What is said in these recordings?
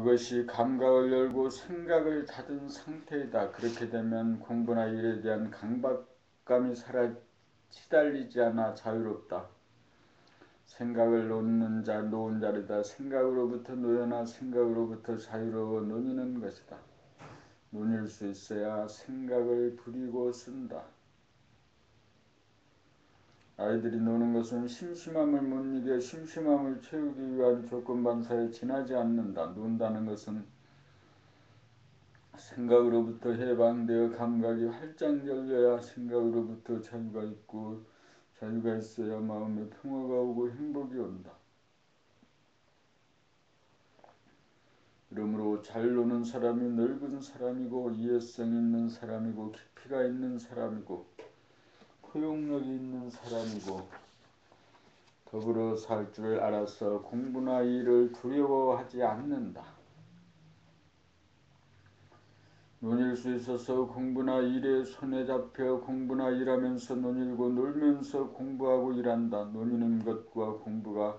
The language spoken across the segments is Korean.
그것이 감각을 열고 생각을 닫은 상태이다. 그렇게 되면 공부나 일에 대한 강박감이 시달리지 않아 자유롭다. 생각을 놓는 자리다. 생각으로부터 놓여나 생각으로부터 자유로워 논의는 것이다. 논일 수 있어야 생각을 부리고 쓴다. 아이들이 노는 것은 심심함을 못 이겨 심심함을 채우기 위한 조건반사에 지나지 않는다. 논다는 것은 생각으로부터 해방되어 감각이 활짝 열려야 생각으로부터 자유가 있어야 마음에 평화가 오고 행복이 온다. 그러므로 잘 노는 사람이 넓은 사람이고 이해성 있는 사람이고 깊이가 있는 사람이고 포용력이 있는 사람이고 더불어 살 줄 알아서 공부나 일을 두려워하지 않는다. 논일 수 있어서 공부나 일에 손에 잡혀 공부나 일하면서 논일고 놀면서 공부하고 일한다. 논이는 것과 공부가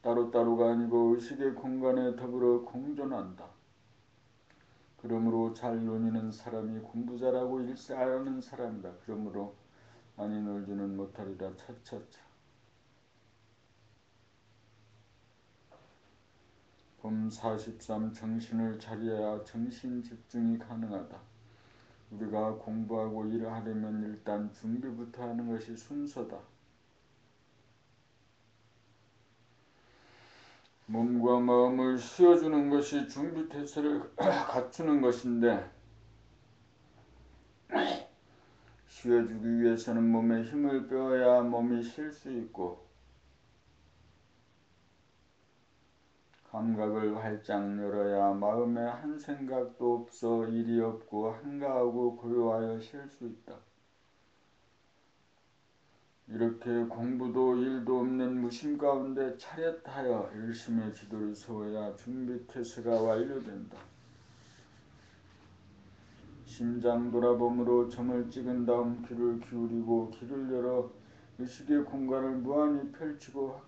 따로따로가 아니고 의식의 공간에 더불어 공존한다. 그러므로 잘 논이는 사람이 공부 잘하고 일 잘하는 사람이다. 그러므로 많이 놀지는 못하리라. 차차차. 봄 43. 정신을 차려야 정신 집중이 가능하다. 우리가 공부하고 일을 하려면 일단 준비부터 하는 것이 순서다. 몸과 마음을 쉬어주는 것이 준비태세를 갖추는 것인데 쉬어주기 위해서는 몸에 힘을 빼어야 몸이 쉴 수 있고 감각을 활짝 열어야 마음에 한 생각도 없어 일이 없고 한가하고 고요하여 쉴 수 있다. 이렇게 공부도 일도 없는 무심 가운데 차렷하여 열심히 지도를 세워야 준비태세가 완료된다. 심장 돌아봄으로 점을 찍은 다음 귀를 기울이고 귀를 열어 의식의 공간을 무한히 펼치고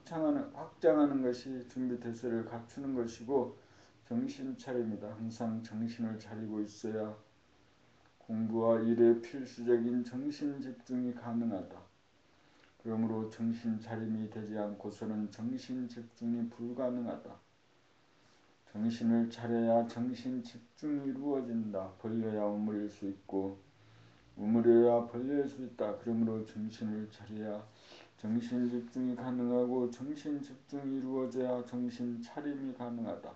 확장하는 것이 준비태세를 갖추는 것이고 정신차림이다. 항상 정신을 차리고 있어야 공부와 일에 필수적인 정신집중이 가능하다. 그러므로 정신차림이 되지 않고서는 정신집중이 불가능하다. 정신을 차려야 정신집중이 이루어진다. 벌려야 우물일 수 있고 우물여야 벌릴 수 있다. 그러므로 정신을 차려야 정신집중이 가능하고 정신집중이 이루어져야 정신차림이 가능하다.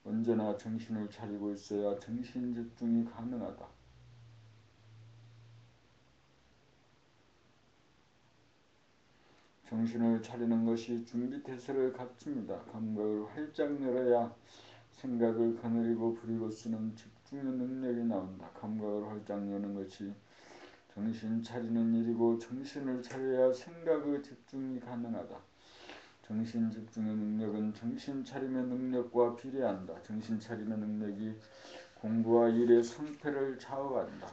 언제나 정신을 차리고 있어야 정신집중이 가능하다. 정신을 차리는 것이 준비태세를 갖춥니다. 감각을 활짝 열어야 생각을 거느리고 부리고 쓰는 집중의 능력이 나온다. 감각을 활짝 여는 것이 정신 차리는 일이고 정신을 차려야 생각의 집중이 가능하다. 정신 집중의 능력은 정신 차림의 능력과 비례한다. 정신 차림의 능력이 공부와 일의 성패를 좌우한다.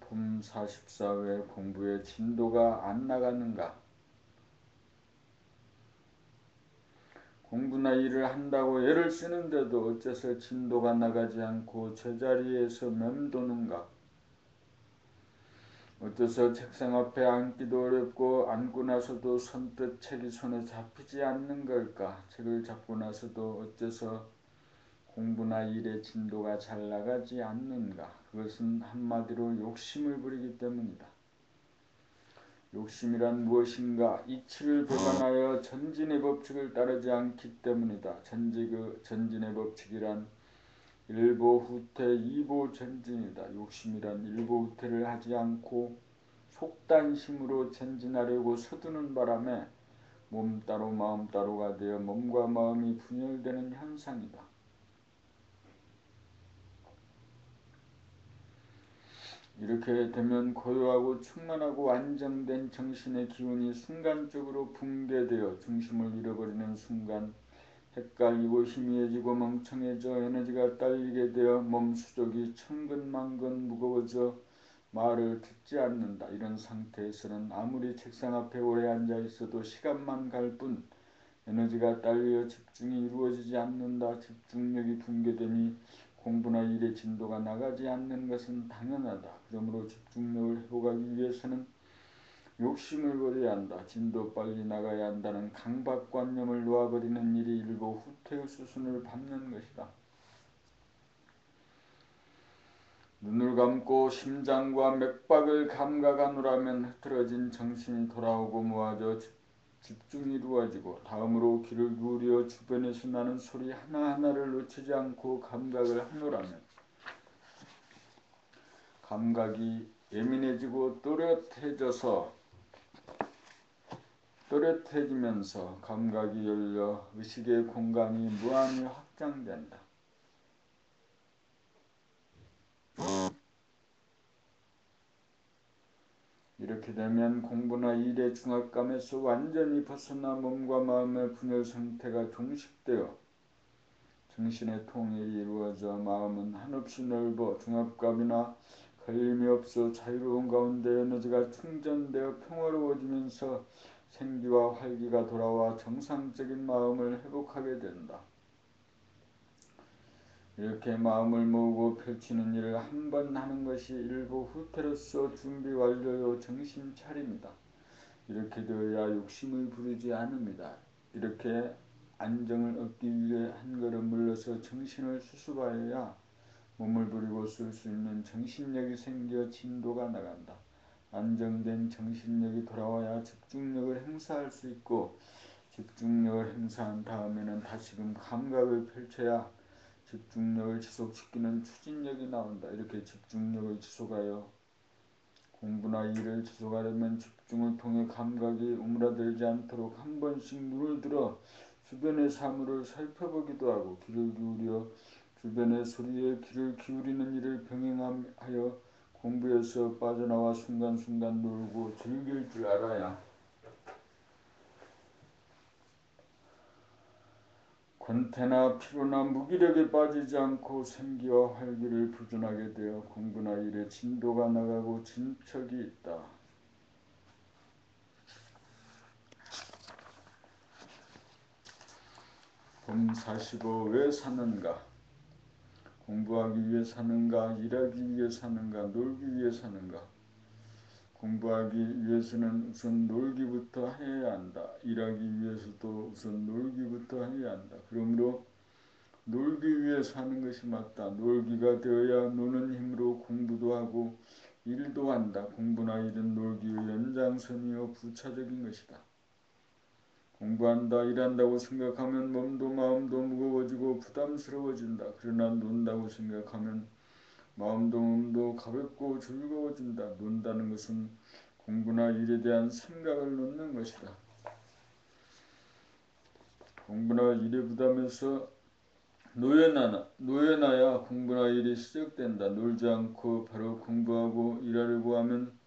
봄 44회 공부의 진도가 안 나가는가? 공부나 일을 한다고 애를 쓰는데도 어째서 진도가 나가지 않고 제자리에서 맴도는가? 어째서 책상 앞에 앉기도 어렵고 앉고 나서도 선뜻 책이 손에 잡히지 않는 걸까? 책을 잡고 나서도 어째서 공부나 일의 진도가 잘 나가지 않는가? 그것은 한마디로 욕심을 부리기 때문이다. 욕심이란 무엇인가? 이치를 배반하여 전진의 법칙을 따르지 않기 때문이다. 전진의 법칙이란 일보후퇴 이보전진이다. 욕심이란 일보후퇴를 하지 않고 속단심으로 전진하려고 서두는 바람에 몸 따로 마음 따로가 되어 몸과 마음이 분열되는 현상이다. 이렇게 되면 고요하고 충만하고 안정된 정신의 기운이 순간적으로 붕괴되어 중심을 잃어버리는 순간 헷갈리고 희미해지고 멍청해져 에너지가 딸리게 되어 몸 수족이 천근만근 무거워져 말을 듣지 않는다. 이런 상태에서는 아무리 책상 앞에 오래 앉아 있어도 시간만 갈 뿐 에너지가 딸려 집중이 이루어지지 않는다. 집중력이 붕괴되니 공부나 일의 진도가 나가지 않는 것은 당연하다. 그러므로 집중력을 회복하기 위해서는 욕심을 버려야 한다. 진도 빨리 나가야 한다는 강박관념을 놓아버리는 일이 일부 후퇴의 수순을 밟는 것이다. 눈을 감고 심장과 맥박을 감각하노라면 흐트러진 정신이 돌아오고 모아져 집중이 이루어지고 다음으로 귀를 기울여 주변에서 나는 소리 하나하나를 놓치지 않고 감각을 하노라면 감각이 예민해지고 또렷해지면서 감각이 열려 의식의 공간이 무한히 확장된다. 이렇게 되면 공부나 일의 중압감에서 완전히 벗어나 몸과 마음의 분열 상태가 종식되어 정신의 통일이 이루어져 마음은 한없이 넓어 중압감이나 걸림이 없어 자유로운 가운데 에너지가 충전되어 평화로워지면서 생기와 활기가 돌아와 정상적인 마음을 회복하게 된다. 이렇게 마음을 모으고 펼치는 일을 한 번 하는 것이 일부 후퇴로서 준비 완료요 정신 차림이다. 이렇게 되어야 욕심을 부리지 않습니다. 이렇게 안정을 얻기 위해 한 걸음 물러서 정신을 수습하여야 몸을 부리고 쓸 수 있는 정신력이 생겨 진도가 나간다. 안정된 정신력이 돌아와야 집중력을 행사할 수 있고 집중력을 행사한 다음에는 다시금 감각을 펼쳐야 집중력을 지속시키는 추진력이 나온다. 이렇게 집중력을 지속하여 공부나 일을 지속하려면 집중을 통해 감각이 오므라들지 않도록 한 번씩 눈을 들어 주변의 사물을 살펴보기도 하고 귀를 기울여 주변의 소리에 귀를 기울이는 일을 병행하여 공부에서 빠져나와 순간순간 놀고 즐길 줄 알아야 권태나 피로나 무기력에 빠지지 않고 생기와 활기를 부존하게 되어 공부나 일에 진도가 나가고 진척이 있다. 봄 45. 왜 사는가? 공부하기 위해 사는가? 일하기 위해 사는가? 놀기 위해 사는가? 공부하기 위해서는 우선 놀기부터 해야 한다. 일하기 위해서도 우선 놀기부터 해야 한다. 그러므로 놀기 위해 사는 것이 맞다. 놀기가 되어야 노는 힘으로 공부도 하고 일도 한다. 공부나 일은 놀기의 연장선이요 부차적인 것이다. 공부한다, 일한다고 생각하면 몸도 마음도 무거워지고 부담스러워진다. 그러나 논다고 생각하면 마음도 몸도 가볍고 즐거워진다. 논다는 것은 공부나 일에 대한 생각을 놓는 것이다. 공부나 일의 부담에서 놓여놔야 공부나 일이 시작된다. 놀지 않고 바로 공부하고 일하려고 하면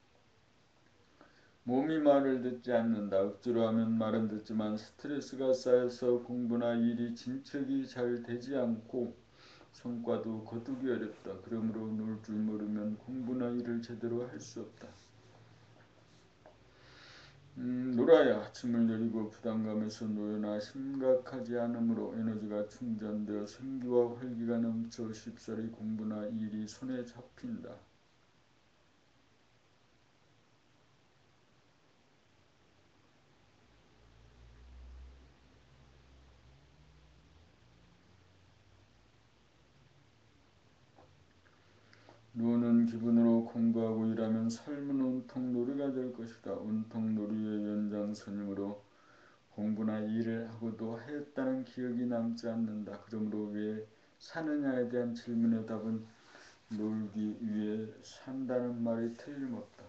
몸이 말을 듣지 않는다. 억지로 하면 말은 듣지만 스트레스가 쌓여서 공부나 일이 진척이 잘 되지 않고 성과도 거두기 어렵다. 그러므로 놀 줄 모르면 공부나 일을 제대로 할 수 없다. 놀아야 아침을 내리고 부담감에서 놓여나 심각하지 않으므로 에너지가 충전되어 생기와 활기가 넘쳐 쉽사리 공부나 일이 손에 잡힌다. 노는 기분으로 공부하고 일하면 삶은 온통 놀이가 될 것이다. 온통 놀이의 연장선이므로 공부나 일을 하고도 하였다는 기억이 남지 않는다. 그러므로 왜 사느냐에 대한 질문의 답은 놀기 위해 산다는 말이 틀림없다.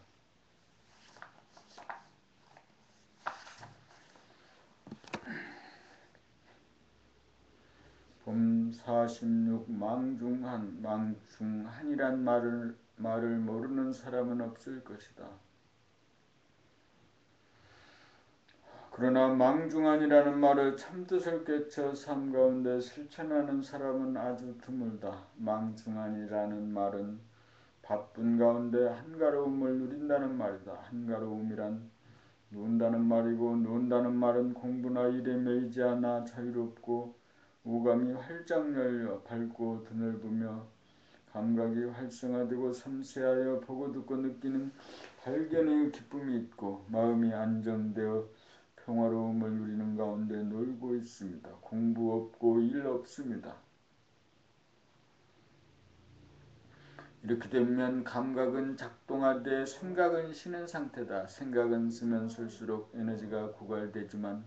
봄 46. 망중한이란 말을 모르는 사람은 없을 것이다. 그러나 망중한이라는 말을 참뜻을 깨쳐 삶 가운데 실천하는 사람은 아주 드물다. 망중한이라는 말은 바쁜 가운데 한가로움을 누린다는 말이다. 한가로움이란 논다는 말이고, 논다는 말은 공부나 일에 매이지 않아 자유롭고 오감이 활짝 열려 밝고 드넓으며 감각이 활성화되고 섬세하여 보고 듣고 느끼는 발견의 기쁨이 있고 마음이 안정되어 평화로움을 누리는 가운데 놀고 있습니다. 공부 없고 일 없습니다. 이렇게 되면 감각은 작동하되 생각은 쉬는 상태다. 생각은 쓰면 쓸수록 에너지가 고갈되지만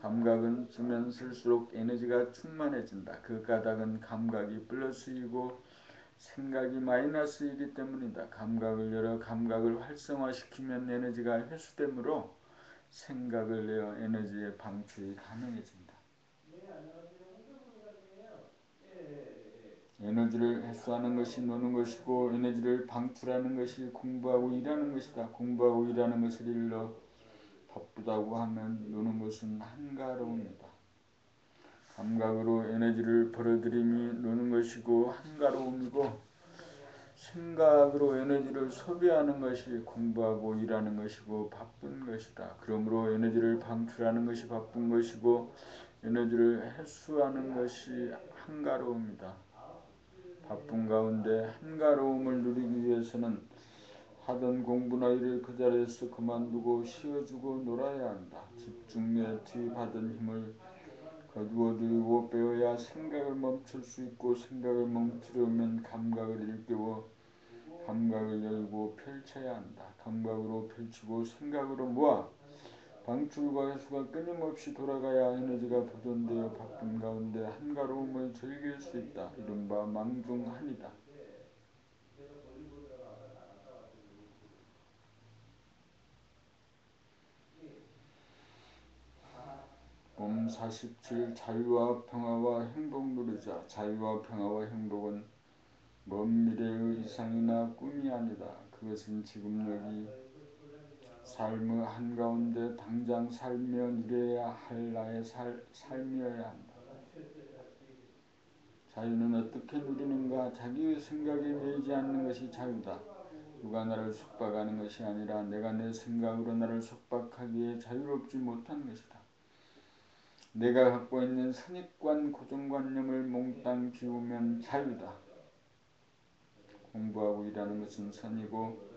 감각은 쓰면 쓸수록 에너지가 충만해진다. 그 까닭은 감각이 플러스이고 생각이 마이너스이기 때문이다. 감각을 열어 감각을 활성화시키면 에너지가 회수되므로 생각을 내어 에너지의 방출이 가능해진다. 에너지를 회수하는 것이 노는 것이고 에너지를 방출하는 것이 공부하고 일하는 것이다. 공부하고 일하는 것을 일러 바쁘다고 하면 노는 것은 한가로움이다. 감각으로 에너지를 벌어들임이 노는 것이고 한가로움이고 생각으로 에너지를 소비하는 것이 공부하고 일하는 것이고 바쁜 것이다. 그러므로 에너지를 방출하는 것이 바쁜 것이고 에너지를 회수하는 것이 한가로움이다. 바쁜 가운데 한가로움을 누리기 위해서는 하던 공부나 일을 그 자리에서 그만두고 쉬어주고 놀아야 한다. 집중에 투입하던 힘을 거두어들이고 빼어야 생각을 멈출 수 있고 생각을 멈추려면 감각을 일깨워 감각을 열고 펼쳐야 한다. 감각으로 펼치고 생각으로 모아 방출과 회수가 끊임없이 돌아가야 에너지가 보존되어 바쁜 가운데 한가로움을 즐길 수 있다. 이른바 망중한이다. 봄 47 자유와 평화와 행복 누리자. 자유와 평화와 행복은 먼 미래의 이상이나 꿈이 아니다. 그것은 지금 여기 삶의 한가운데 당장 살며 누려야 할 나의 삶이어야 한다. 자유는 어떻게 누리는가? 자기의 생각에 매이지 않는 것이 자유다. 누가 나를 속박하는 것이 아니라 내가 내 생각으로 나를 속박하기에 자유롭지 못한 것이다. 내가 갖고 있는 선입관 고정관념을 몽땅 비우면 자유다. 공부하고 일하는 것은 선이고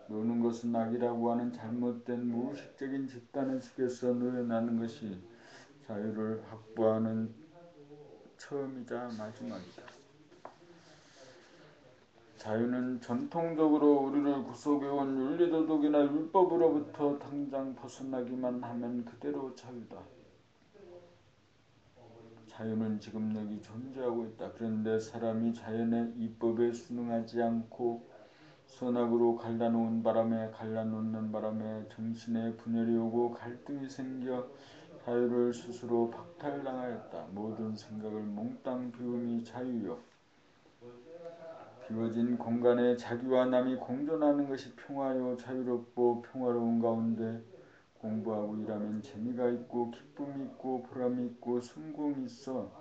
노는 것은 악이라고 하는 잘못된 무의식적인 집단의식에서 놓여나는 것이 자유를 확보하는 처음이자 마지막이다. 자유는 전통적으로 우리를 구속해온 윤리도덕이나 율법으로부터 당장 벗어나기만 하면 그대로 자유다. 자유는 지금 여기 존재하고 있다. 그런데 사람이 자연의 이법에 순응하지 않고 선악으로 갈라놓는 바람에 정신에 분열이 오고 갈등이 생겨 자유를 스스로 박탈당하였다. 모든 생각을 몽땅 비움이 자유요. 비워진 공간에 자기와 남이 공존하는 것이 평화요. 자유롭고 평화로운 가운데 공부하고 일하면 재미가 있고 기쁨이 있고 보람이 있고 성공이 있어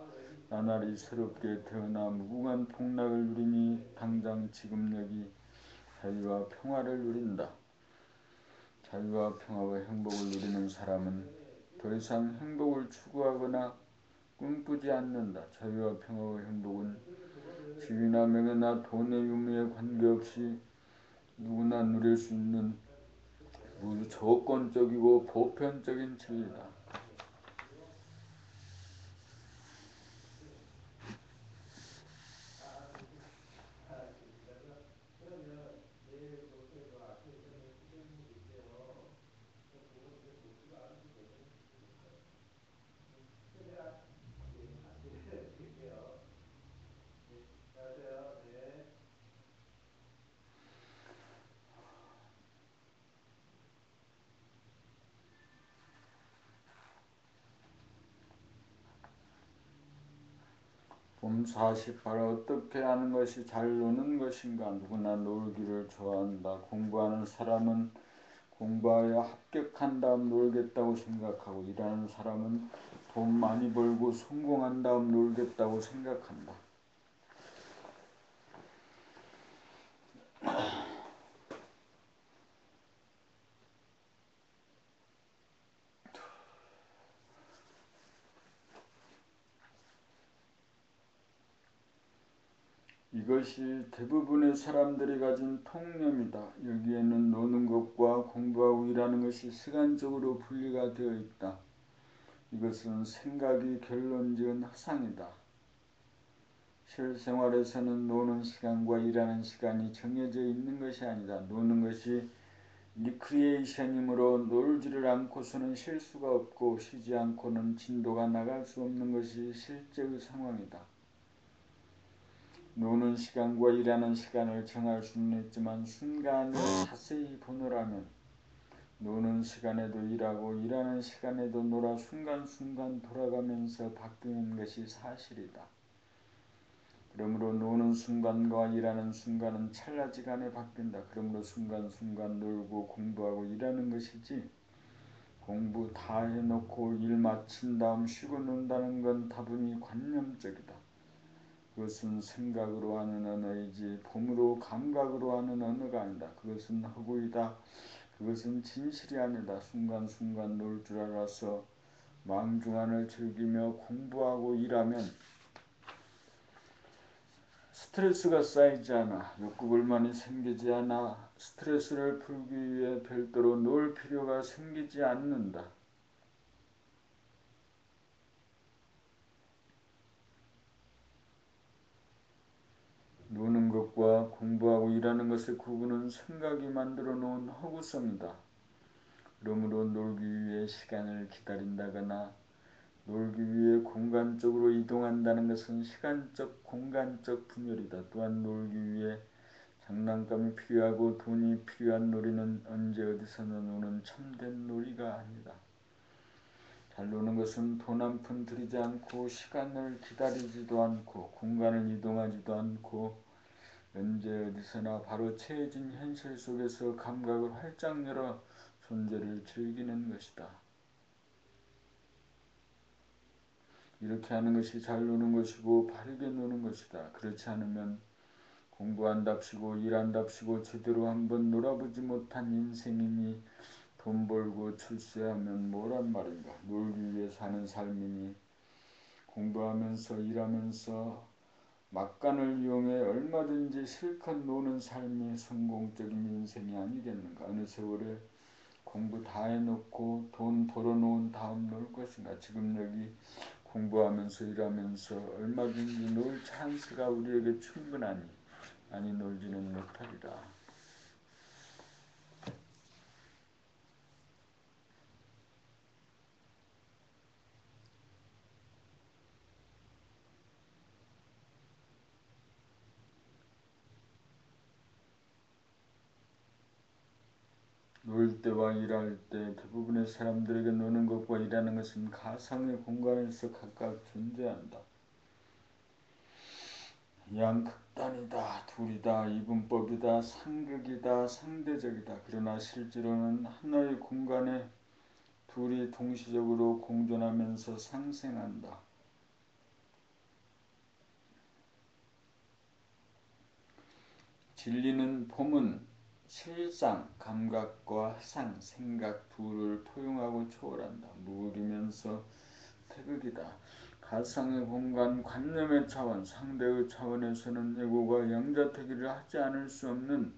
나날이 새롭게 태어나 무궁한 폭락을 누리니 당장 지금 여기 자유와 평화를 누린다. 자유와 평화와 행복을 누리는 사람은 더 이상 행복을 추구하거나 꿈꾸지 않는다. 자유와 평화와 행복은 지위나 명예나 돈의 유무에 관계없이 누구나 누릴 수 있는 무조건적이고 보편적인 진리다. 봄 48 어떻게 하는 것이 잘 노는 것인가? 누구나 놀기를 좋아한다. 공부하는 사람은 공부하여 합격한 다음 놀겠다고 생각하고 일하는 사람은 돈 많이 벌고 성공한 다음 놀겠다고 생각한다. 이것이 대부분의 사람들이 가진 통념이다. 여기에는 노는 것과 공부하고 일하는 것이 시간적으로 분리가 되어 있다. 이것은 생각이 결론지은 허상이다. 실생활에서는 노는 시간과 일하는 시간이 정해져 있는 것이 아니다. 노는 것이 리크리에이션이므로 놀지를 않고서는 쉴 수가 없고 쉬지 않고는 진도가 나갈 수 없는 것이 실제의 상황이다. 노는 시간과 일하는 시간을 정할 수는 있지만 순간을 자세히 보노라면 노는 시간에도 일하고 일하는 시간에도 놀아 순간순간 돌아가면서 바뀌는 것이 사실이다. 그러므로 노는 순간과 일하는 순간은 찰나지간에 바뀐다. 그러므로 순간순간 놀고 공부하고 일하는 것이지 공부 다 해놓고 일 마친 다음 쉬고 논다는 건 다분히 관념적이다. 그것은 생각으로 하는 언어이지 봄으로 감각으로 하는 언어가 아니다. 그것은 허구이다. 그것은 진실이 아니다. 순간순간 놀 줄 알아서 망중한을 즐기며 공부하고 일하면 스트레스가 쌓이지 않아. 욕구불만이 생기지 않아. 스트레스를 풀기 위해 별도로 놀 필요가 생기지 않는다. 노는 것과 공부하고 일하는 것의 구분은 생각이 만들어 놓은 허구성이다. 그러므로 놀기 위해 시간을 기다린다거나 놀기 위해 공간적으로 이동한다는 것은 시간적, 공간적 분열이다. 또한 놀기 위해 장난감이 필요하고 돈이 필요한 놀이는 언제 어디서나 노는 참된 놀이가 아니다. 잘 노는 것은 돈 한 푼 들이지 않고 시간을 기다리지도 않고 공간을 이동하지도 않고 언제 어디서나 바로 처해진 현실 속에서 감각을 활짝 열어 존재를 즐기는 것이다. 이렇게 하는 것이 잘 노는 것이고 바르게 노는 것이다. 그렇지 않으면 공부한답시고 일한답시고 제대로 한번 놀아보지 못한 인생이니 돈 벌고 출세하면 뭐란 말인가. 놀기 위해 사는 삶이니 공부하면서 일하면서 막간을 이용해 얼마든지 실컷 노는 삶이 성공적인 인생이 아니겠는가. 어느 세월에 공부 다 해놓고 돈 벌어놓은 다음 놀 것인가. 지금 여기 공부하면서 일하면서 얼마든지 놀 찬스가 우리에게 충분하니 아니 놀지는 못하리라. 놀 때와 일할 때 대부분의 사람들에게 노는 것과 일하는 것은 가상의 공간에서 각각 존재한다. 양극단이다, 둘이다, 이분법이다, 상극이다, 상대적이다. 그러나 실제로는 하나의 공간에 둘이 동시적으로 공존하면서 상생한다. 진리는 봄은 실상, 감각과 해상, 생각 둘을 포용하고 초월한다. 무울이면서 태극이다. 가상의 공간, 관념의 차원, 상대의 차원에서는 예고가 양자택일을 하지 않을 수 없는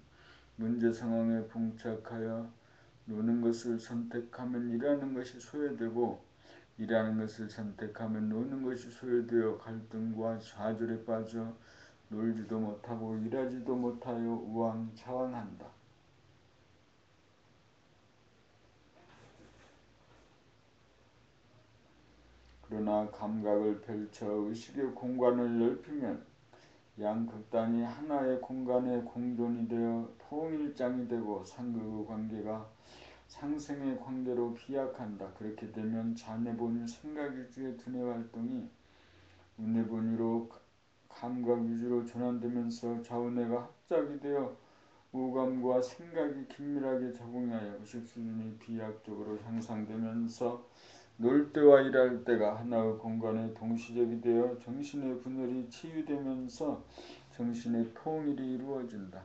문제 상황에 봉착하여 노는 것을 선택하면 일하는 것이 소외되고 일하는 것을 선택하면 노는 것이 소외되어 갈등과 좌절에 빠져 놀지도 못하고 일하지도 못하여 우왕좌왕한다. 그러나 감각을 펼쳐 의식의 공간을 넓히면 양극단이 하나의 공간에 공존이 되어 통일장이 되고 상극의 관계가 상생의 관계로 비약한다. 그렇게 되면 자내본유 생각위주의 두뇌 활동이 우뇌본유로 감각 위주로 전환되면서 좌우뇌가 합작이 되어 오감과 생각이 긴밀하게 적응하여 의식 수준이 비약적으로 향상되면서 놀 때와 일할 때가 하나의 공간에 동시적이 되어 정신의 분열이 치유되면서 정신의 통일이 이루어진다.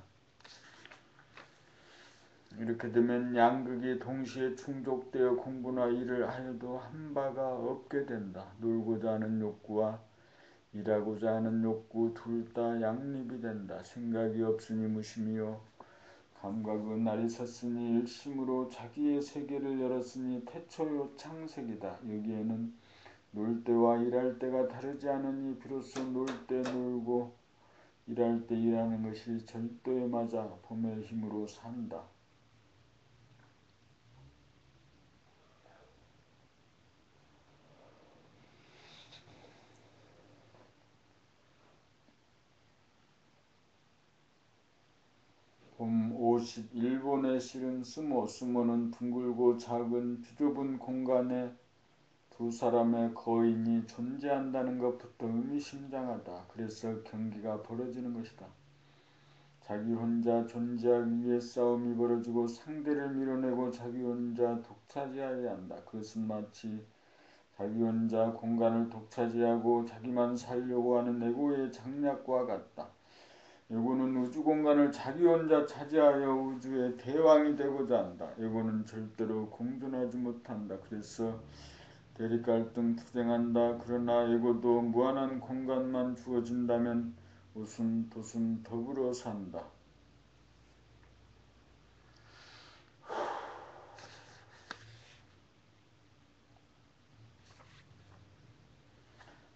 이렇게 되면 양극이 동시에 충족되어 공부나 일을 하여도 한 바가 없게 된다. 놀고자 하는 욕구와 일하고자 하는 욕구 둘 다 양립이 된다. 생각이 없으니 무심이요 감각은 날이 섰으니 일심으로 자기의 세계를 열었으니 태초요 창색이다. 여기에는 놀 때와 일할 때가 다르지 않으니 비로소 놀 때 놀고 일할 때 일하는 것이 절도에 맞아 봄의 힘으로 산다. 봄 50. 일본의 실은 스모. 스모는 둥글고 작은 비좁은 공간에 두 사람의 거인이 존재한다는 것부터 의미심장하다. 그래서 경기가 벌어지는 것이다. 자기 혼자 존재하기 위해 싸움이 벌어지고 상대를 밀어내고 자기 혼자 독차지하여야 한다. 그것은 마치 자기 혼자 공간을 독차지하고 자기만 살려고 하는 에고의 장략과 같다. 에고는 우주 공간을 자기 혼자 차지하여 우주의 대왕이 되고자 한다. 에고는 절대로 공존하지 못한다. 그래서 대립갈등 투쟁한다. 그러나 에고도 무한한 공간만 주어진다면 오순도순 더불어 산다.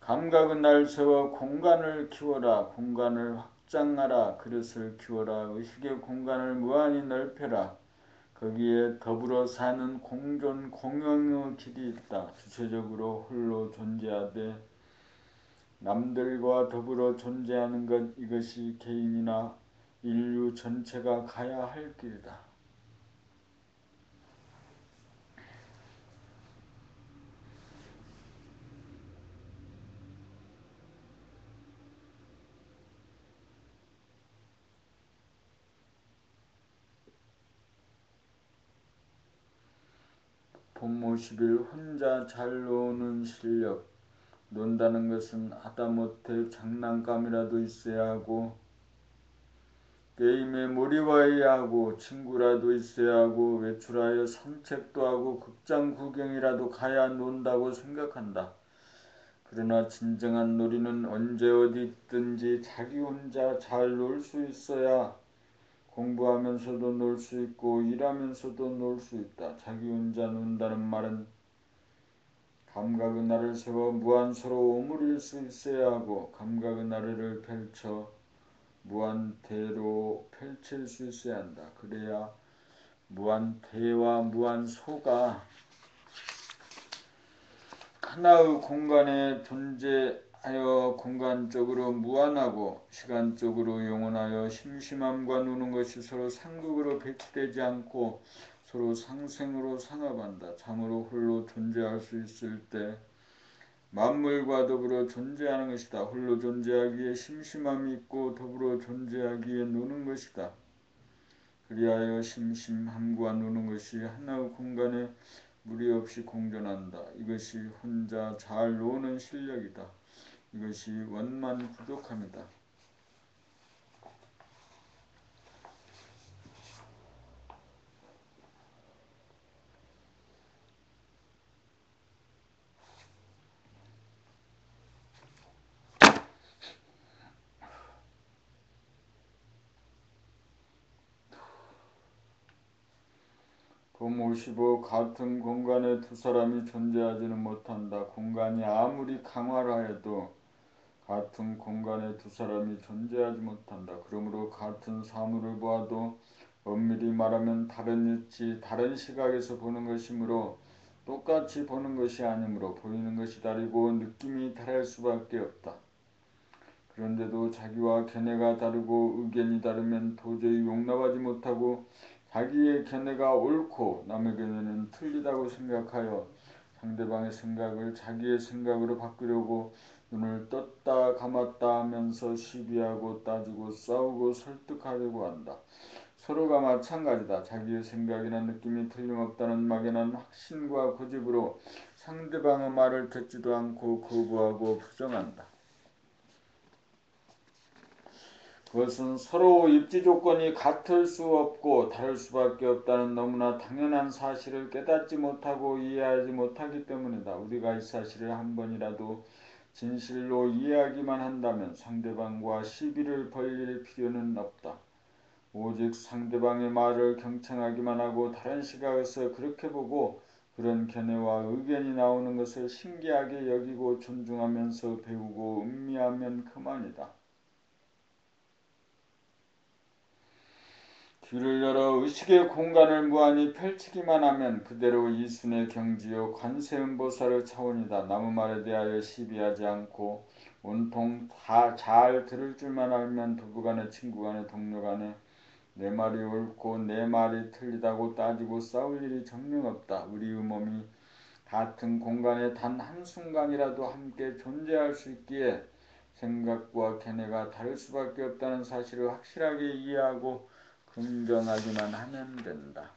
감각은 날 세워 공간을 키워라. 공간을 확장하라. 그릇을 키워라. 의식의 공간을 무한히 넓혀라. 거기에 더불어 사는 공존 공영의 길이 있다. 주체적으로 홀로 존재하되 남들과 더불어 존재하는 것, 이것이 개인이나 인류 전체가 가야 할 길이다. 봄 50일 혼자 잘 노는 실력. 논다는 것은 하다못해 장난감이라도 있어야 하고 게임에 몰입해야 하고 친구라도 있어야 하고 외출하여 산책도 하고 극장 구경이라도 가야 논다고 생각한다. 그러나 진정한 놀이는 언제 어디 있든지 자기 혼자 잘 놀 수 있어야 공부하면서도 놀 수 있고 일하면서도 놀 수 있다. 자기 혼자 논다는 말은 감각의 나를 세워 무한서로 오므릴 수 있어야 하고 감각의 나래를 펼쳐 무한대로 펼칠 수 있어야 한다. 그래야 무한대와 무한소가 하나의 공간에 존재하여 공간적으로 무한하고 시간적으로 영원하여 심심함과 노는 것이 서로 상극으로 배치되지 않고 서로 상생으로 상합한다. 참으로 홀로 존재할 수 있을 때 만물과 더불어 존재하는 것이다. 홀로 존재하기에 심심함이 있고 더불어 존재하기에 노는 것이다. 그리하여 심심함과 노는 것이 하나의 공간에 무리 없이 공존한다. 이것이 혼자 잘 노는 실력이다. 이것이 원만 부족함이다. 봄 55. 같은 공간에 두 사람이 존재하지는 못한다. 공간이 아무리 강화하여도 같은 공간에 두 사람이 존재하지 못한다. 그러므로 같은 사물을 보아도 엄밀히 말하면 다른 위치, 다른 시각에서 보는 것이므로 똑같이 보는 것이 아니므로 보이는 것이 다르고 느낌이 다를 수밖에 없다. 그런데도 자기와 견해가 다르고 의견이 다르면 도저히 용납하지 못하고 자기의 견해가 옳고 남의 견해는 틀리다고 생각하여 상대방의 생각을 자기의 생각으로 바꾸려고 눈을 떴다 감았다 하면서 시비하고 따지고 싸우고 설득하려고 한다. 서로가 마찬가지다. 자기의 생각이나 느낌이 틀림없다는 막연한 확신과 고집으로 상대방의 말을 듣지도 않고 거부하고 부정한다. 그것은 서로 입지 조건이 같을 수 없고 다를 수밖에 없다는 너무나 당연한 사실을 깨닫지 못하고 이해하지 못하기 때문이다. 우리가 이 사실을 한 번이라도 진실로 이해하기만 한다면 상대방과 시비를 벌일 필요는 없다. 오직 상대방의 말을 경청하기만 하고 다른 시각에서 그렇게 보고 그런 견해와 의견이 나오는 것을 신기하게 여기고 존중하면서 배우고 음미하면 그만이다. 귀를 열어 의식의 공간을 무한히 펼치기만 하면 그대로 이순의 경지요 관세음보살의 차원이다. 남의 말에 대하여 시비하지 않고 온통 다 잘 들을 줄만 알면 부부간에 친구간에 동료간에 내 말이 옳고 내 말이 틀리다고 따지고 싸울 일이 정녕 없다. 우리의 몸이 같은 공간에 단 한순간이라도 함께 존재할 수 있기에 생각과 견해가 다를 수밖에 없다는 사실을 확실하게 이해하고 긍정하기만 하면 된다.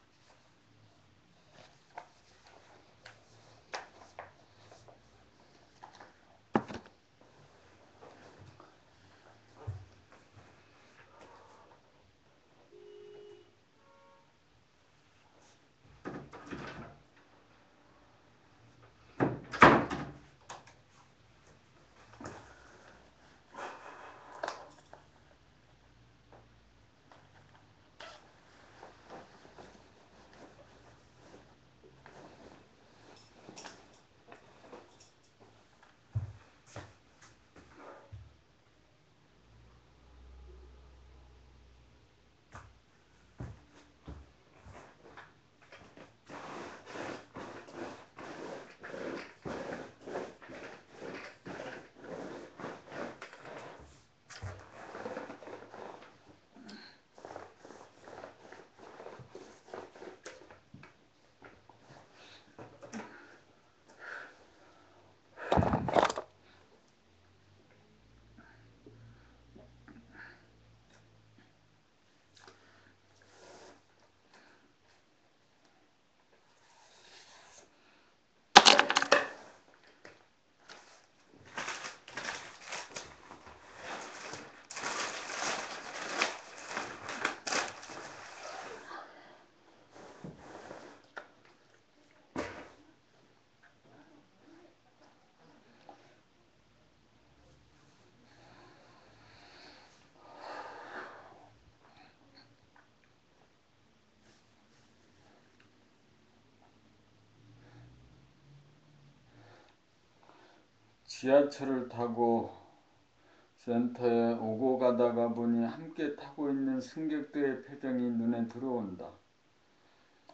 지하철을 타고 센터에 오고 가다가 보니 함께 타고 있는 승객들의 표정이 눈에 들어온다.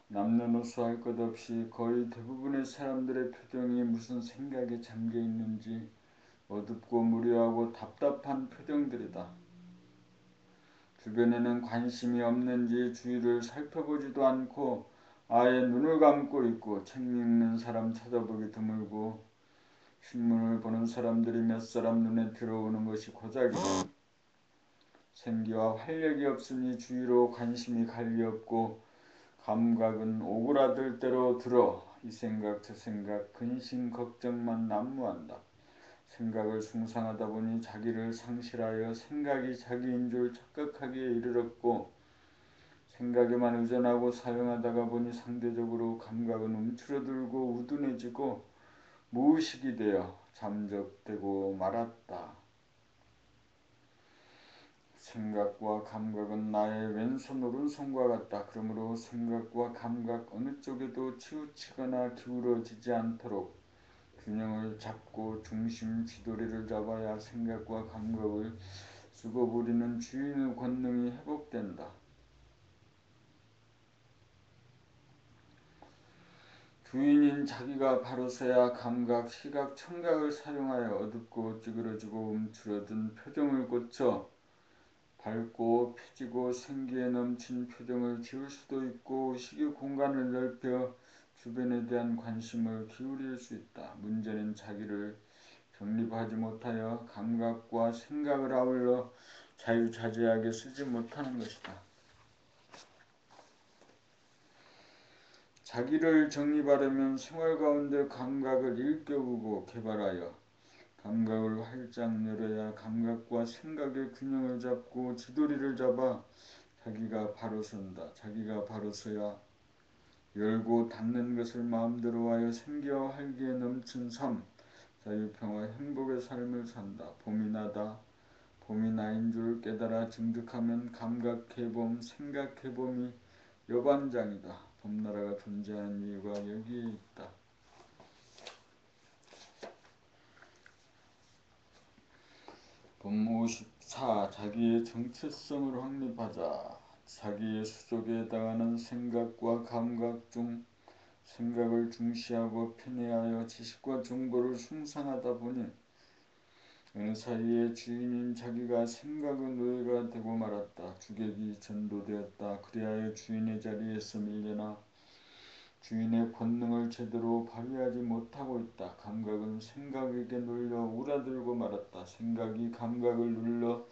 남녀노소 할 것 없이 거의 대부분의 사람들의 표정이 무슨 생각에 잠겨 있는지 어둡고 무료하고 답답한 표정들이다. 주변에는 관심이 없는지 주위를 살펴보지도 않고 아예 눈을 감고 있고 책 읽는 사람 찾아보기 드물고 신문을 보는 사람들이 몇 사람 눈에 들어오는 것이 고작이다. 생기와 활력이 없으니 주위로 관심이 갈 리 없고 감각은 오그라들 대로 들어 이 생각 저 생각 근심 걱정만 난무한다. 생각을 숭상하다 보니 자기를 상실하여 생각이 자기인 줄 착각하기에 이르렀고 생각에만 의존하고 사용하다가 보니 상대적으로 감각은 움츠러들고 우둔해지고 무의식이 되어 잠적되고 말았다. 생각과 감각은 나의 왼손 오른손과 같다. 그러므로 생각과 감각 어느 쪽에도 치우치거나 기울어지지 않도록 균형을 잡고 중심 지도리를 잡아야 생각과 감각을 쓰고 부리는 주인의 권능이 회복된다. 주인인 자기가 바로 서야 감각, 시각, 청각을 사용하여 어둡고 찌그러지고 움츠러든 표정을 고쳐 밝고 펴지고 생기에 넘친 표정을 지을 수도 있고 시기 공간을 넓혀 주변에 대한 관심을 기울일 수 있다. 문제는 자기를 정립하지 못하여 감각과 생각을 아울러 자유자재하게 쓰지 못하는 것이다. 자기를 정립하려면 생활 가운데 감각을 일깨우고 개발하여 감각을 활짝 열어야 감각과 생각의 균형을 잡고 지도리를 잡아 자기가 바로 선다. 자기가 바로 서야 열고 닫는 것을 마음대로 하여 생기와 활기에 넘친 삶, 자유평화 행복의 삶을 산다. 봄이 나다. 봄이 나인 줄 깨달아 증득하면 감각해봄, 생각해봄이 여반장이다. 봄나라가 존재하는 이유가 여기에 있다. 봄 54. 자기의 정체성을 확립하자. 자기의 수족에 해당하는 생각과 감각 중 생각을 중시하고 편애하여 지식과 정보를 숭상하다 보니 어느 사이에 주인인 자기가 생각의 노예가 되고 말았다. 주객이 전도되었다. 그리하여 주인의 자리에서 밀려나 주인의 본능을 제대로 발휘하지 못하고 있다. 감각은 생각에게 눌려 울어들고 말았다. 생각이 감각을 눌러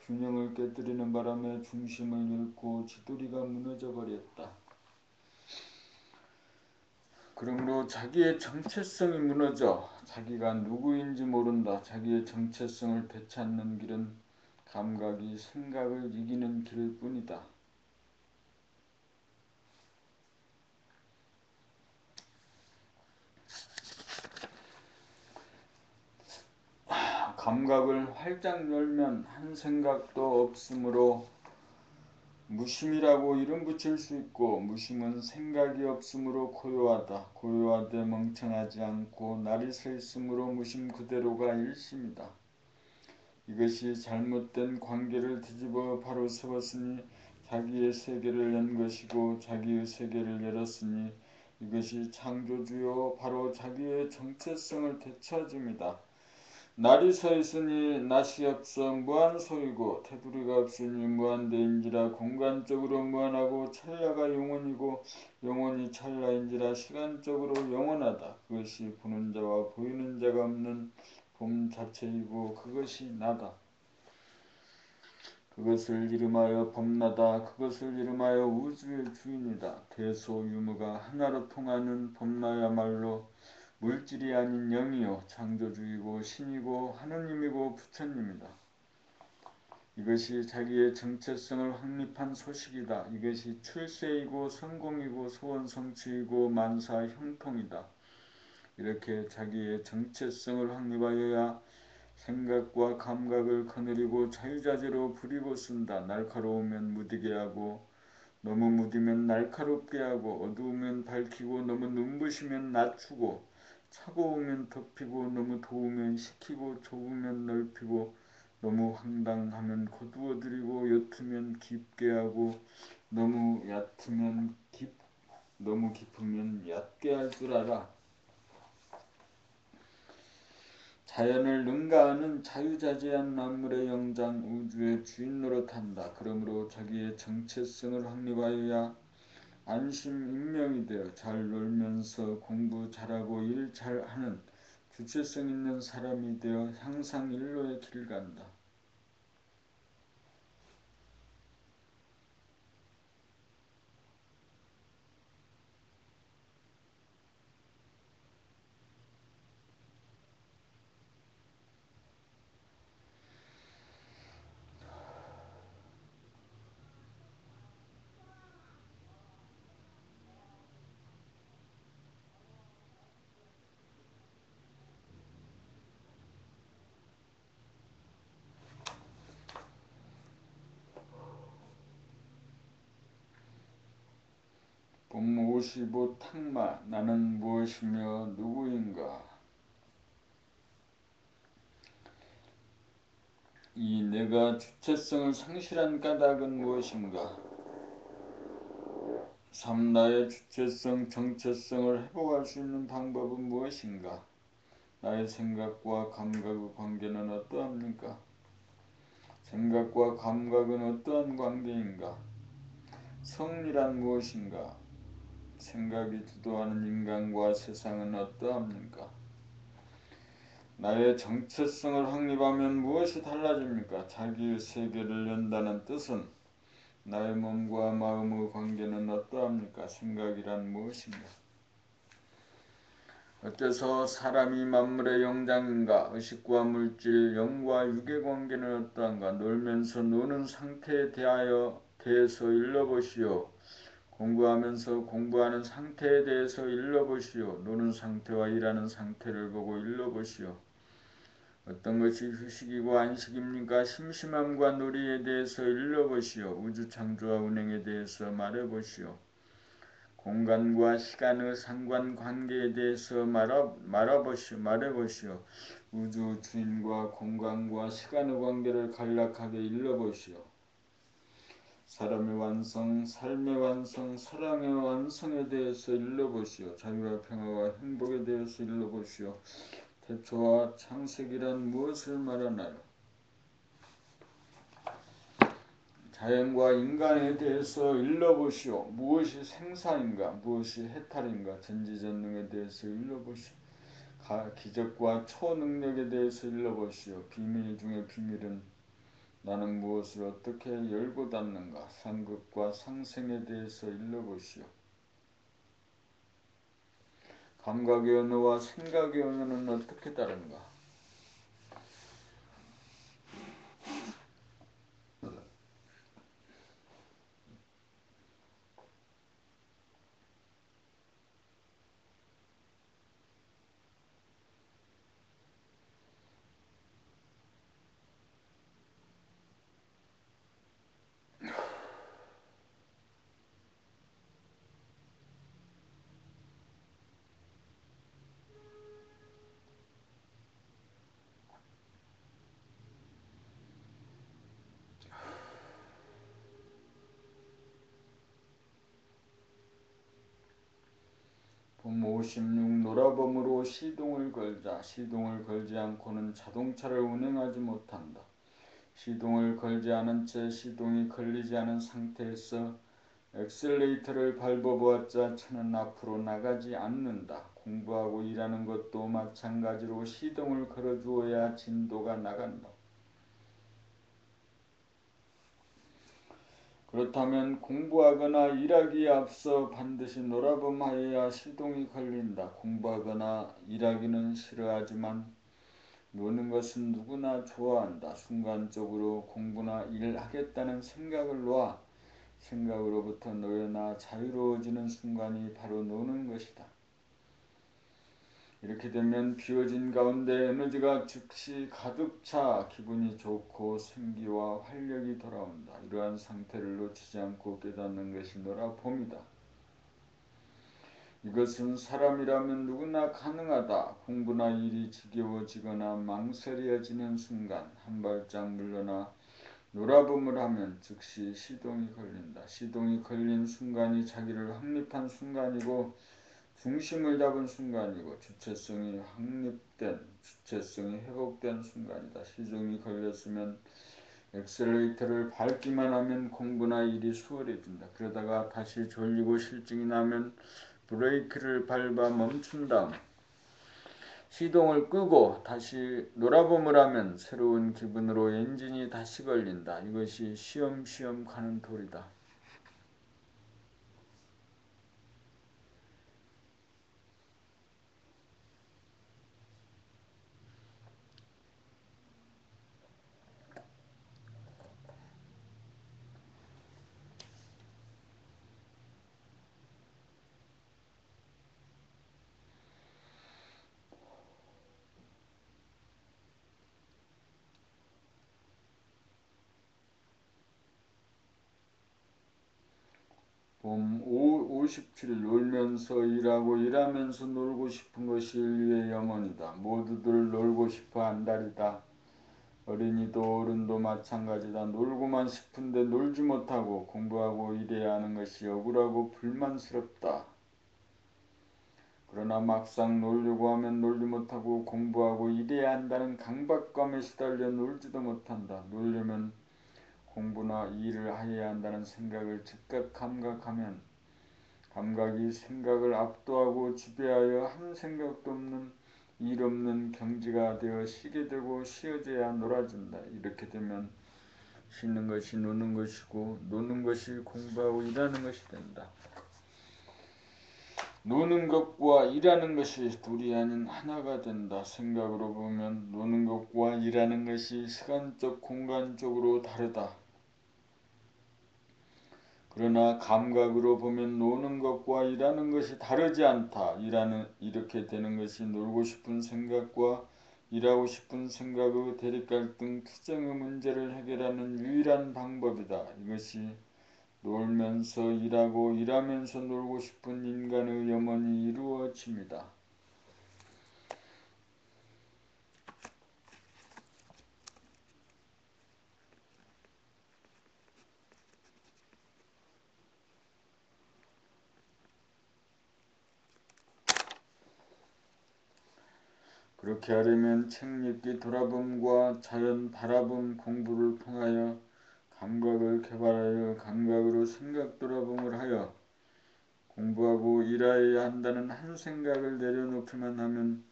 균형을 깨뜨리는 바람에 중심을 잃고 지도리가 무너져 버렸다. 그러므로 자기의 정체성이 무너져 자기가 누구인지 모른다. 자기의 정체성을 되찾는 길은 감각이 생각을 이기는 길일 뿐이다. 감각을 활짝 열면 한 생각도 없으므로 무심이라고 이름 붙일 수 있고, 무심은 생각이 없으므로 고요하다. 고요하되 멍청하지 않고 날이 서 있으므로 무심 그대로가 일심이다. 이것이 잘못된 관계를 뒤집어 바로 세웠으니 자기의 세계를 연 것이고, 자기의 세계를 열었으니 이것이 창조주요 바로 자기의 정체성을 되찾음이다. 날이 서 있으니 낯이 없어 무한소이고, 테두리가 없으니 무한대인지라. 공간적으로 무한하고 찰나가 영원이고, 영원이 찰나인지라. 시간적으로 영원하다. 그것이 보는 자와 보이는 자가 없는 봄 자체이고 그것이 나다. 그것을 이름하여 봄나다. 그것을 이름하여 우주의 주인이다. 대소유무가 하나로 통하는 봄나야말로 물질이 아닌 영이요 창조주이고 신이고 하느님이고 부처님이다. 이것이 자기의 정체성을 확립한 소식이다. 이것이 출세이고 성공이고 소원성취이고 만사 형통이다. 이렇게 자기의 정체성을 확립하여야 생각과 감각을 거느리고 자유자재로 부리고 쓴다. 날카로우면 무디게 하고 너무 무디면 날카롭게 하고, 어두우면 밝히고 너무 눈부시면 낮추고, 차가우면 덮이고 너무 더우면 식히고, 좁으면 넓히고 너무 황당하면 거두어들이고, 옅으면 깊게 하고 너무 깊으면 얕게 할 줄 알아. 자연을 능가하는 자유자재한 만물의 영장 우주의 주인 노릇한다. 그러므로 자기의 정체성을 확립하여야 안심인명이 되어 잘 놀면서 공부 잘하고 일 잘하는 주체성 있는 사람이 되어 향상 일로의 길을 간다. 봄 55 탁마. 나는 무엇이며 누구인가. 이 내가 주체성을 상실한 까닭은 무엇인가. 3. 나의 주체성, 정체성을 회복할 수 있는 방법은 무엇인가. 나의 생각과 감각의 관계는 어떠합니까? 생각과 감각은 어떠한 관계인가? 성리란 무엇인가? 생각이 주도하는 인간과 세상은 어떠합니까? 나의 정체성을 확립하면 무엇이 달라집니까? 자기의 세계를 연다는 뜻은 나의 몸과 마음의 관계는 어떠합니까? 생각이란 무엇인가? 어째서 사람이 만물의 영장인가? 의식과 물질, 영과 육의 관계는 어떠한가? 놀면서 노는 상태에 대해서 일러보시오. 공부하면서 공부하는 상태에 대해서 일러보시오. 노는 상태와 일하는 상태를 보고 일러보시오. 어떤 것이 휴식이고 안식입니까? 심심함과 놀이에 대해서 일러보시오. 우주 창조와 운행에 대해서 말해보시오. 공간과 시간의 상관관계에 대해서 말해보시오. 우주 주인과 공간과 시간의 관계를 간략하게 일러보시오. 사람의 완성, 삶의 완성, 사랑의 완성에 대해서 일러보시오. 자유와 평화와 행복에 대해서 일러보시오. 태초와 창세기란 무엇을 말하나요? 자연과 인간에 대해서 일러보시오. 무엇이 생사인가, 무엇이 해탈인가, 전지전능에 대해서 일러보시오. 기적과 초능력에 대해서 일러보시오. 비밀 중에 비밀은 나는 무엇을 어떻게 열고 닫는가, 상극과 상생에 대해서 일러보시오. 감각의 언어와 생각의 언어는 어떻게 다른가? 봄 56 놀아봄으로 시동을 걸자. 시동을 걸지 않고는 자동차를 운행하지 못한다. 시동을 걸지 않은 채 시동이 걸리지 않은 상태에서 엑셀레이터를 밟아보았자 차는 앞으로 나가지 않는다. 공부하고 일하는 것도 마찬가지로 시동을 걸어주어야 진도가 나간다. 그렇다면 공부하거나 일하기에 앞서 반드시 놀아봄하여야 시동이 걸린다. 공부하거나 일하기는 싫어하지만 노는 것은 누구나 좋아한다. 순간적으로 공부나 일하겠다는 생각을 놓아 생각으로부터 놓여나 자유로워지는 순간이 바로 노는 것이다. 이렇게 되면 비워진 가운데 에너지가 즉시 가득 차 기분이 좋고 생기와 활력이 돌아온다. 이러한 상태를 놓치지 않고 깨닫는 것이 놀아봄이다. 이것은 사람이라면 누구나 가능하다. 공부나 일이 지겨워지거나 망설여지는 순간 한 발짝 물러나 놀아봄을 하면 즉시 시동이 걸린다. 시동이 걸린 순간이 자기를 확립한 순간이고 중심을 잡은 순간이고 주체성이 회복된 순간이다. 시동이 걸렸으면 엑셀레이터를 밟기만 하면 공부나 일이 수월해진다. 그러다가 다시 졸리고 실증이 나면 브레이크를 밟아 멈춘 다음 시동을 끄고 다시 놀아봄을 하면 새로운 기분으로 엔진이 다시 걸린다. 이것이 쉬엄쉬엄 가는 돌이다. 봄 57 놀면서 일하고 일하면서 놀고 싶은 것이 인류의 염원이다. 모두들 놀고 싶어 한다리다. 어린이도 어른도 마찬가지다. 놀고만 싶은데 놀지 못하고 공부하고 일해야 하는 것이 억울하고 불만스럽다. 그러나 막상 놀려고 하면 놀지 못하고 공부하고 일해야 한다는 강박감에 시달려 놀지도 못한다. 놀려면 공부나 일을 해야 한다는 생각을 즉각 감각하면 감각이 생각을 압도하고 지배하여 한 생각도 없는 일 없는 경지가 되어 쉬게 되고 쉬어져야 놀아준다. 이렇게 되면 쉬는 것이 노는 것이고 노는 것이 공부하고 일하는 것이 된다. 노는 것과 일하는 것이 둘이 아닌 하나가 된다. 생각으로 보면 노는 것과 일하는 것이 시간적 공간적으로 다르다. 그러나 감각으로 보면 노는 것과 일하는 것이 다르지 않다. 이렇게 되는 것이 놀고 싶은 생각과 일하고 싶은 생각의 대립갈등 투쟁의 문제를 해결하는 유일한 방법이다. 이것이 놀면서 일하고 일하면서 놀고 싶은 인간의 염원이 이루어집니다. 그렇게 하려면 책 읽기, 돌아봄과 자연 바라봄 공부를 통하여 감각을 개발하여 감각으로 생각 돌아봄을 하여 공부하고 일하여야 한다는 한 생각을 내려놓기만 하면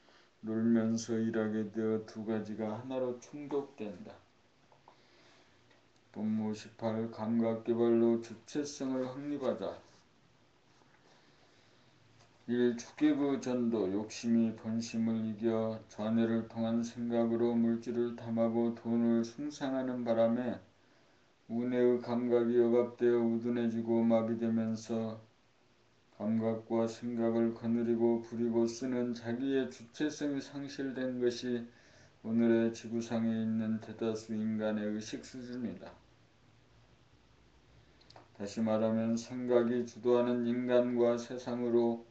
놀면서 일하게 되어 두 가지가 하나로 충족된다. 본무 18 감각개발로 주체성을 확립하자. 1. 주객의 전도 욕심이 본심을 이겨 좌뇌를 통한 생각으로 물질을 탐하고 돈을 숭상하는 바람에 우뇌의 감각이 억압되어 우둔해지고 마비되면서 감각과 생각을 거느리고 부리고 쓰는 자기의 주체성이 상실된 것이 오늘의 지구상에 있는 대다수 인간의 의식 수준이다. 다시 말하면 생각이 주도하는 인간과 세상으로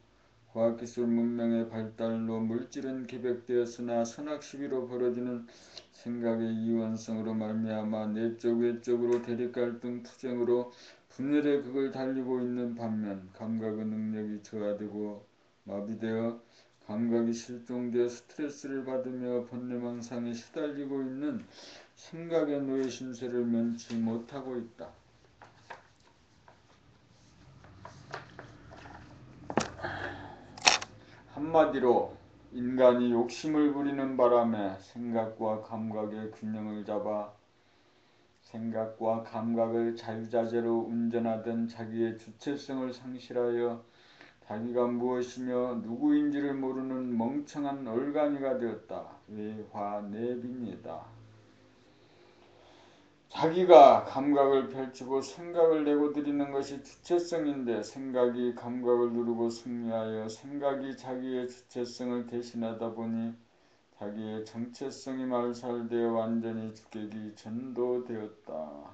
과학기술 문명의 발달로 물질은 개벽되었으나 선악시비로 벌어지는 생각의 이원성으로 말미암아 내적 외적으로 대립갈등 투쟁으로 분열의 극을 달리고 있는 반면 감각의 능력이 저하되고 마비되어 감각이 실종되어 스트레스를 받으며 번뇌망상에 시달리고 있는 생각의 노예 신세를 면치 못하고 있다. 한마디로 인간이 욕심을 부리는 바람에 생각과 감각의 균형을 잡아 생각과 감각을 자유자재로 운전하던 자기의 주체성을 상실하여 자기가 무엇이며 누구인지를 모르는 멍청한 얼간이가 되었다. 외화내빈이다. 자기가 감각을 펼치고 생각을 내고드리는 것이 주체성인데 생각이 감각을 누르고 승리하여 생각이 자기의 주체성을 대신하다 보니 자기의 정체성이 말살되어 완전히 주객이 전도되었다.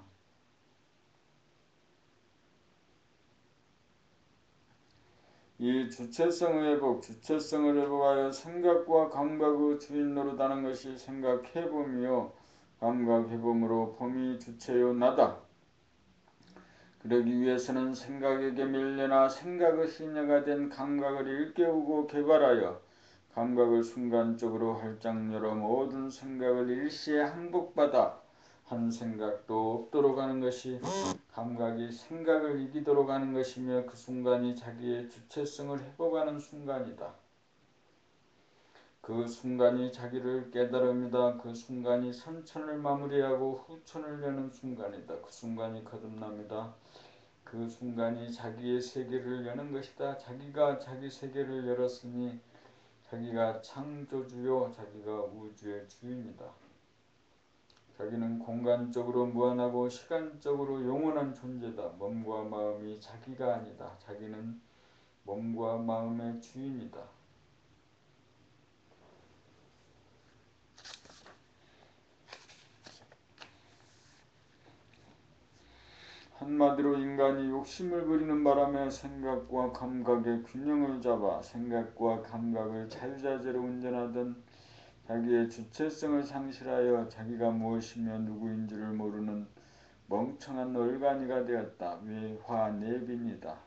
이 주체성의 회복, 주체성을 회복하여 생각과 감각의 주인 노릇하는 것이 생각해봄이요 감각해봄으로 봄이 주체요 나다. 그러기 위해서는 생각에게 밀려나 생각의 시녀가 된 감각을 일깨우고 개발하여 감각을 순간적으로 활짝 열어 모든 생각을 일시에 항복받아 한 생각도 없도록 하는 것이 감각이 생각을 이기도록 하는 것이며 그 순간이 자기의 주체성을 회복하는 순간이다. 그 순간이 자기를 깨달음이다. 그 순간이 선천을 마무리하고 후천을 여는 순간이다. 그 순간이 거듭남이다. 그 순간이 자기의 세계를 여는 것이다. 자기가 자기 세계를 열었으니 자기가 창조주요 자기가 우주의 주인이다. 자기는 공간적으로 무한하고 시간적으로 영원한 존재다. 몸과 마음이 자기가 아니다. 자기는 몸과 마음의 주인이다. 한마디로 인간이 욕심을 부리는 바람에 생각과 감각의 균형을 잡아 생각과 감각을 자유자재로 운전하던 자기의 주체성을 상실하여 자기가 무엇이며 누구인지를 모르는 멍청한 얼간이가 되었다. 외화내빈이다.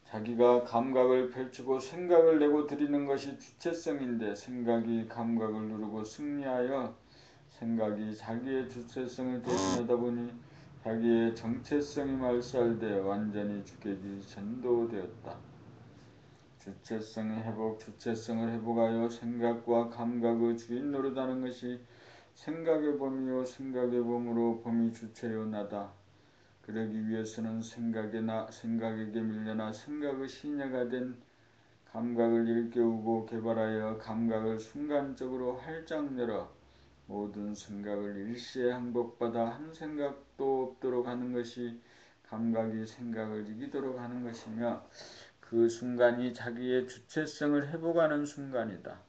자기가 감각을 펼치고 생각을 내고 드리는 것이 주체성인데 생각이 감각을 누르고 승리하여 생각이 자기의 주체성을 대신하다 보니 자기의 정체성이 말살되어 완전히 주객이 전도되었다. 주체성의 회복, 주체성을 회복하여 생각과 감각의 주인 노릇하는 것이 생각의 범위요 생각의 범으로 범위 주체요 나다. 그러기 위해서는 생각에게 밀려나 생각의 시녀가 된 감각을 일깨우고 개발하여 감각을 순간적으로 활짝 열어 모든 생각을 일시에 항복받아 한 생각도 없도록 하는 것이 감각이 생각을 이기도록 하는 것이며 그 순간이 자기의 주체성을 회복하는 순간이다.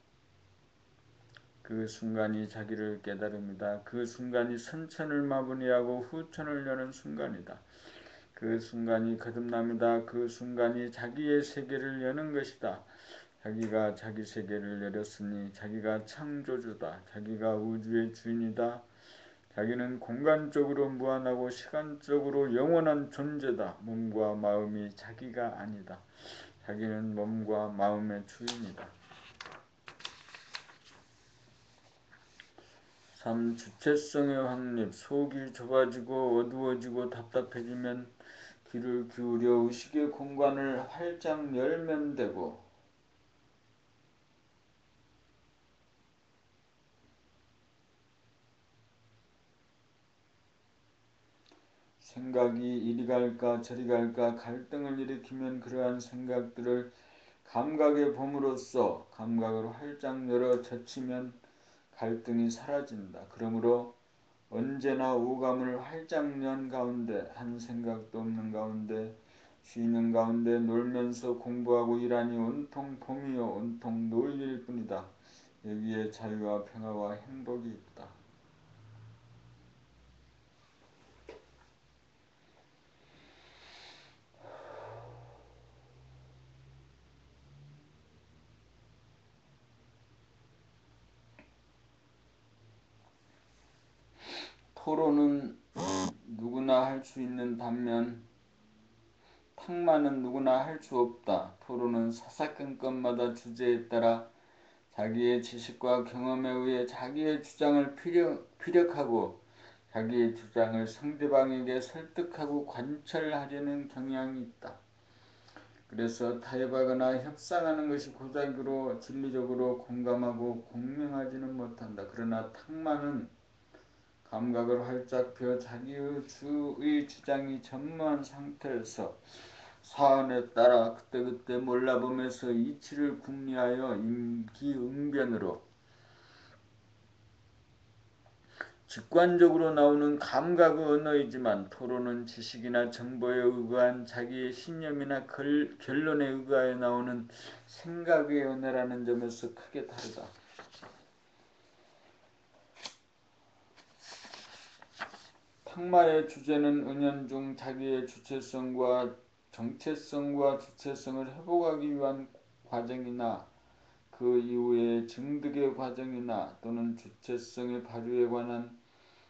그 순간이 자기를 깨달음이다. 그 순간이 선천을 마무리하고 후천을 여는 순간이다. 그 순간이 거듭남이다. 그 순간이 자기의 세계를 여는 것이다. 자기가 자기 세계를 열었으니 자기가 창조주다. 자기가 우주의 주인이다. 자기는 공간적으로 무한하고 시간적으로 영원한 존재다. 몸과 마음이 자기가 아니다. 자기는 몸과 마음의 주인이다. 3. 주체성의 확립. 속이 좁아지고 어두워지고 답답해지면 귀를 기울여 의식의 공간을 활짝 열면 되고 생각이 이리 갈까 저리 갈까 갈등을 일으키면 그러한 생각들을 감각의 범으로써 감각을 활짝 열어 젖히면 갈등이 사라진다. 그러므로 언제나 오감을 활짝 연 가운데 한 생각도 없는 가운데 쉬는 가운데 놀면서 공부하고 일하니 온통 봄이요 온통 놀일 뿐이다. 여기에 자유와 평화와 행복이 있다. 토론은 누구나 할 수 있는 반면 탁마는 누구나 할 수 없다. 토론은 사사건건마다 주제에 따라 자기의 지식과 경험에 의해 자기의 주장을 피력하고 자기의 주장을 상대방에게 설득하고 관철하려는 경향이 있다. 그래서 타협하거나 협상하는 것이 고작으로 진리적으로 공감하고 공명하지는 못한다. 그러나 탁마는 감각을 활짝 펴 자기의 주장이 전무한 상태에서 사안에 따라 그때그때 몰라보면서 이치를 궁리하여 임기응변으로 직관적으로 나오는 감각의 언어이지만 토론은 지식이나 정보에 의거한 자기의 신념이나 결론에 의거하여 나오는 생각의 언어라는 점에서 크게 다르다. 탁마의 주제는 은연중 자기의 주체성과 정체성과 주체성을 회복하기 위한 과정이나 그 이후의 증득의 과정이나 또는 주체성의 발휘에 관한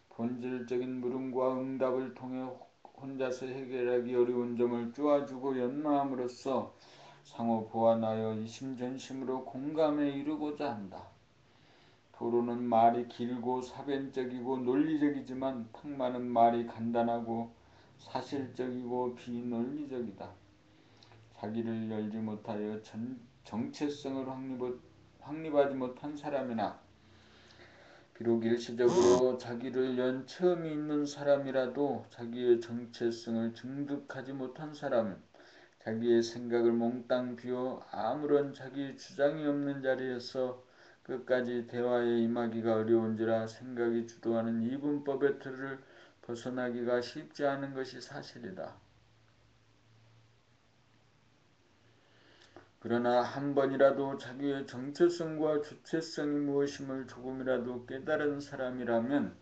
본질적인 물음과 응답을 통해 혼자서 해결하기 어려운 점을 쪼아주고 연마함으로써 상호 보완하여 이심전심으로 공감에 이르고자 한다. 토론은 말이 길고 사변적이고 논리적이지만 탁마는 말이 간단하고 사실적이고 비논리적이다. 자기를 열지 못하여 정체성을 확립하지 못한 사람이나 비록 일시적으로 자기를 연 체험이 있는 사람이라도 자기의 정체성을 증득하지 못한 사람은 자기의 생각을 몽땅 비워 아무런 자기 주장이 없는 자리에서 끝까지 대화에 임하기가 어려운지라 생각이 주도하는 이분법의 틀을 벗어나기가 쉽지 않은 것이 사실이다. 그러나 한 번이라도 자기의 정체성과 주체성이 무엇임을 조금이라도 깨달은 사람이라면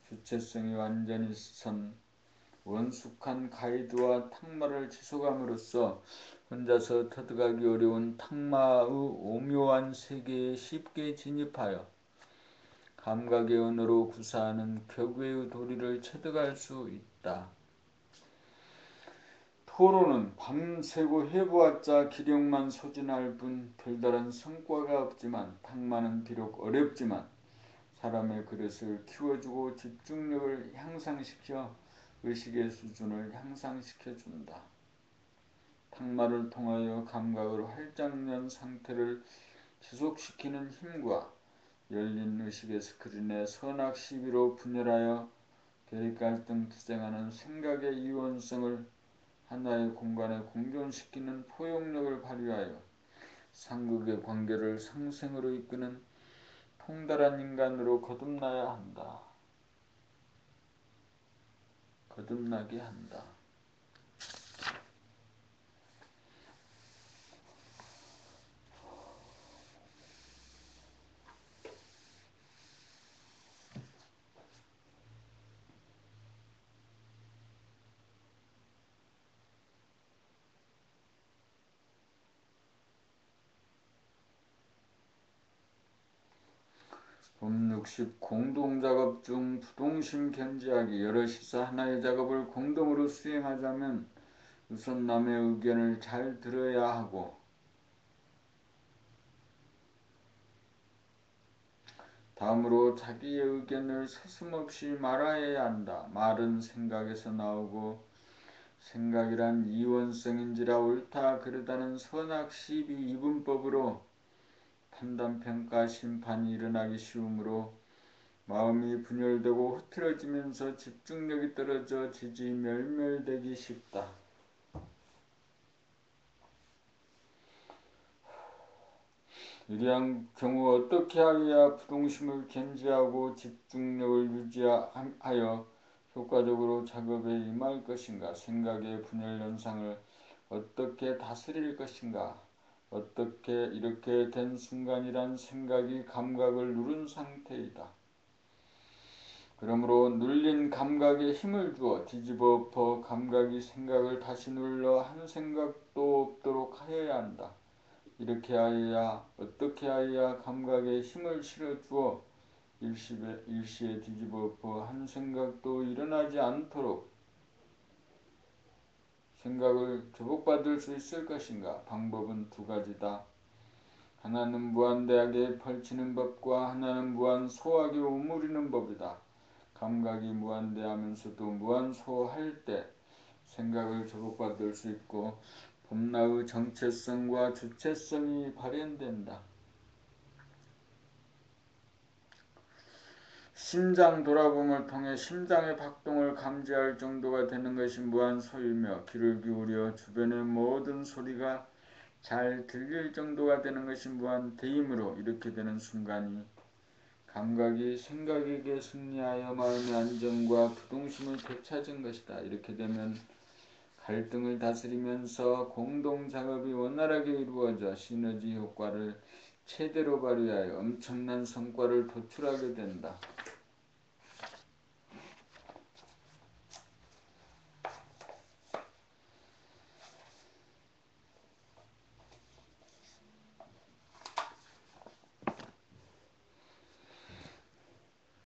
주체성이 완전히 선 원숙한 가이드와 탁마를 지속함으로써 혼자서 터득하기 어려운 탁마의 오묘한 세계에 쉽게 진입하여 감각의 언어로 구사하는 격외의 도리를 체득할 수 있다. 토론은 밤새고 해보았자 기력만 소진할 뿐 별다른 성과가 없지만 탁마는 비록 어렵지만 사람의 그릇을 키워주고 집중력을 향상시켜 의식의 수준을 향상시켜준다. 탁마를 통하여 감각을 활짝 연 상태를 지속시키는 힘과 열린 의식의 스크린에 선악 시비로 분열하여 대립 갈등 투쟁하는 생각의 이원성을 하나의 공간에 공존시키는 포용력을 발휘하여 상극의 관계를 상생으로 이끄는 통달한 인간으로 거듭나야 한다. 거듭나게 한다. 봄 60 공동작업 중 부동심 견지하기. 여럿이서 하나의 작업을 공동으로 수행하자면 우선 남의 의견을 잘 들어야 하고 다음으로 자기의 의견을 서슴없이 말하여야 한다. 말은 생각에서 나오고 생각이란 이원성인지라 옳다 그르다는 선악 시비 이분법으로 판단평가 심판이 일어나기 쉬우므로 마음이 분열되고 흐트러지면서 집중력이 떨어져 지지멸멸되기 쉽다. 이러한 경우 어떻게 하여야 부동심을 견지하고 집중력을 유지하여 효과적으로 작업에 임할 것인가? 생각의 분열 현상을 어떻게 다스릴 것인가? 어떻게 이렇게 된 순간이란 생각이 감각을 누른 상태이다. 그러므로 눌린 감각에 힘을 주어 뒤집어 엎어 감각이 생각을 다시 눌러 한 생각도 없도록 하여야 한다. 이렇게 하여야 어떻게 하여야 감각에 힘을 실어주어 일시에 뒤집어 엎어 한 생각도 일어나지 않도록 생각을 조복받을 수 있을 것인가? 방법은 두 가지다. 하나는 무한대하게 펼치는 법과 하나는 무한소하게 오므리는 법이다. 감각이 무한대하면서도 무한소할 때 생각을 조복받을 수 있고 봄나의 정체성과 주체성이 발현된다. 심장 돌아봄을 통해 심장의 박동을 감지할 정도가 되는 것이 무한소이며 귀를 기울여 주변의 모든 소리가 잘 들릴 정도가 되는 것이 무한대이므로 이렇게 되는 순간이 감각이 생각에게 승리하여 마음의 안정과 부동심을 되찾은 것이다. 이렇게 되면 갈등을 다스리면서 공동작업이 원활하게 이루어져 시너지 효과를 최대로 발휘하여 엄청난 성과를 도출하게 된다.